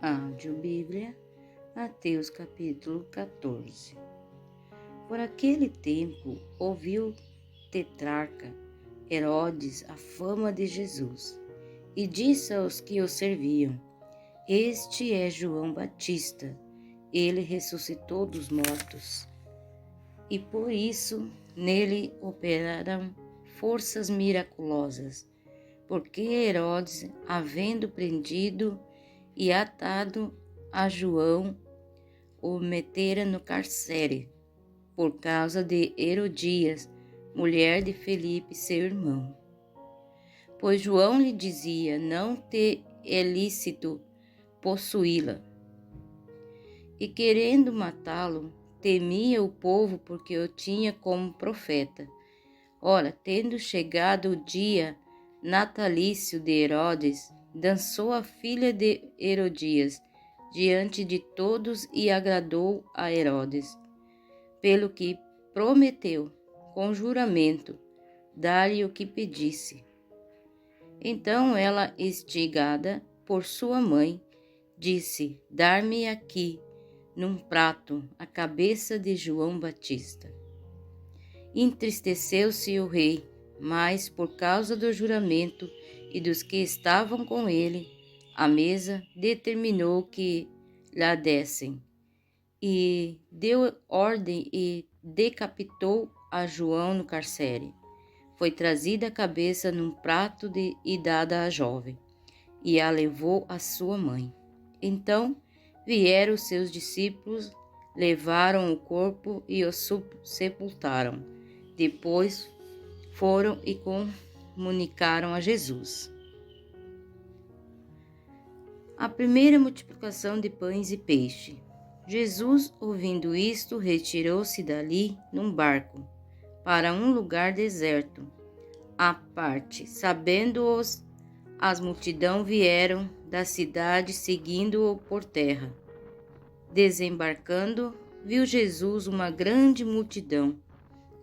Audiobíblia, Mateus capítulo 14. Por aquele tempo, ouviu o tetrarca Herodes a fama de Jesus, e disse aos que o serviam: Este é João Batista, ele ressuscitou dos mortos, e por isso nele operaram forças miraculosas, porque Herodes, havendo prendido e atado a João, o metera no cárcere, por causa de Herodias, mulher de Filipe, seu irmão. Pois João lhe dizia: não te é lícito possuí-la. E querendo matá-lo, temia o povo, porque o tinha como profeta. Ora, tendo chegado o dia natalício de Herodes, dançou a filha de Herodias diante de todos e agradou a Herodes, pelo que prometeu, com juramento, dar-lhe o que pedisse. Então ela, instigada por sua mãe, disse: Dar-me aqui, num prato, a cabeça de João Batista. Entristeceu-se o rei, mas por causa do juramento e dos que estavam com ele, a mesa determinou que lhe dessem, e deu ordem e decapitou a João no cárcere. Foi trazida a cabeça num prato e dada à jovem, e a levou a sua mãe. Então vieram os seus discípulos, levaram o corpo e o sepultaram. Depois foram e comunicaram a Jesus. A primeira multiplicação de pães e peixe. Jesus, ouvindo isto, retirou-se dali num barco, para um lugar deserto, à parte. Sabendo-os, as multidão vieram da cidade, seguindo-o por terra. Desembarcando, viu Jesus uma grande multidão.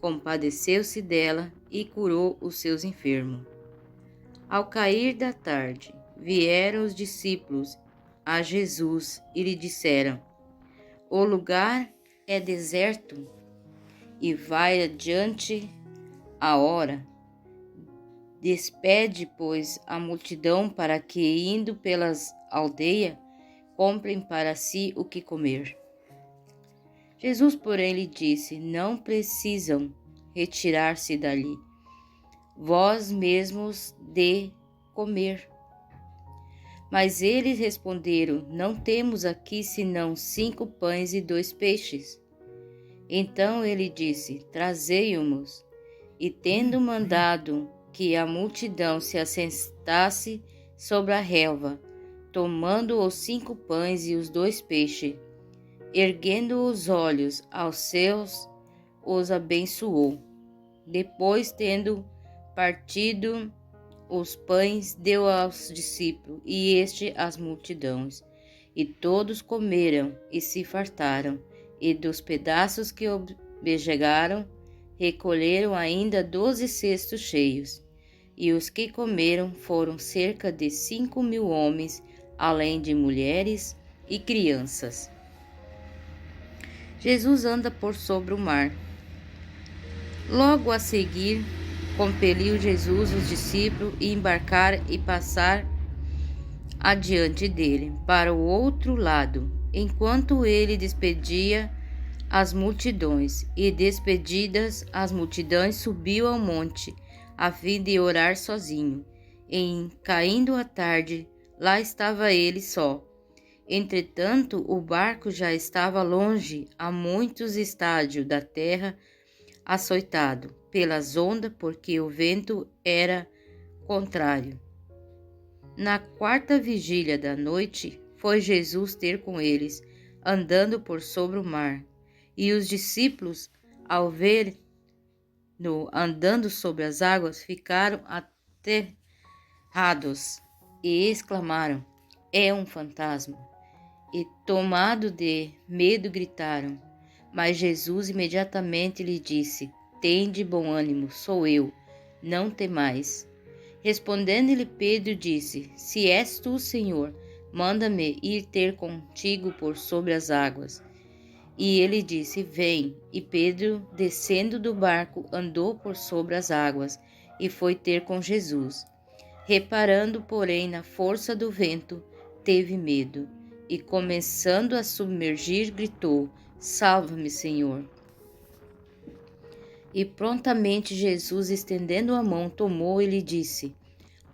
Compadeceu-se dela e curou os seus enfermos. Ao cair da tarde, vieram os discípulos a Jesus e lhe disseram: O lugar é deserto e vai adiante a hora. Despede, pois, a multidão para que, indo pelas aldeias, comprem para si o que comer. Jesus, porém, lhe disse: Não precisam retirar-se dali, vós mesmos de comer. Mas eles responderam: Não temos aqui senão 5 pães e 2 peixes. Então ele disse: Trazei-os. E tendo mandado que a multidão se assentasse sobre a relva, tomando os 5 pães e os 2 peixes, erguendo os olhos aos céus, os abençoou. Depois, tendo partido os pães, deu aos discípulos, e este às multidões. E todos comeram e se fartaram, e dos pedaços que objegaram, recolheram ainda 12 cestos cheios. E os que comeram foram cerca de 5.000 homens, além de mulheres e crianças. Jesus anda por sobre o mar. Logo a seguir, compeliu Jesus os discípulos a embarcar e passar adiante dele, para o outro lado, enquanto ele despedia as multidões. E despedidas as multidões, subiu ao monte, a fim de orar sozinho. E, caindo a tarde, lá estava ele só. Entretanto, o barco já estava longe, a muitos estádios da terra, açoitado pelas ondas, porque o vento era contrário. Na 4ª vigília da noite, foi Jesus ter com eles, andando por sobre o mar. E os discípulos, ao ver-no andando sobre as águas, ficaram aterrados e exclamaram: É um fantasma! E, tomado de medo, gritaram. Mas Jesus imediatamente lhe disse: Tende bom ânimo, sou eu, não temais. Respondendo-lhe Pedro, disse: Se és tu, Senhor, manda-me ir ter contigo por sobre as águas. E ele disse: Vem. E Pedro, descendo do barco, andou por sobre as águas e foi ter com Jesus. Reparando, porém, na força do vento, teve medo e, começando a submergir, gritou: Salva-me, Senhor! E prontamente Jesus, estendendo a mão, tomou e lhe disse: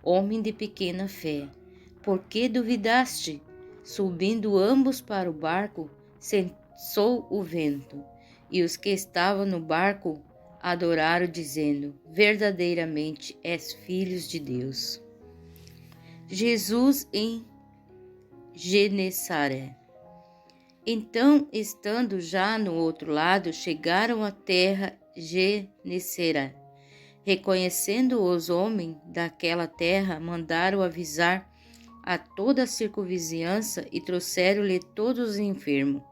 Homem de pequena fé, por que duvidaste? Subindo ambos para o barco, cessou o vento, e os que estavam no barco adoraram, dizendo: Verdadeiramente és filhos de Deus. Jesus em Genesaré. Então, estando já no outro lado, chegaram à terra Genesaré. Reconhecendo os homens daquela terra, mandaram avisar a toda a circunvizinhança e trouxeram-lhe todos os enfermos.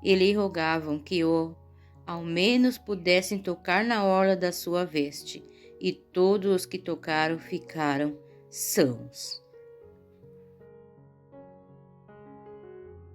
E lhe rogavam que ao menos pudessem tocar na orla da sua veste. E todos os que tocaram ficaram sãos.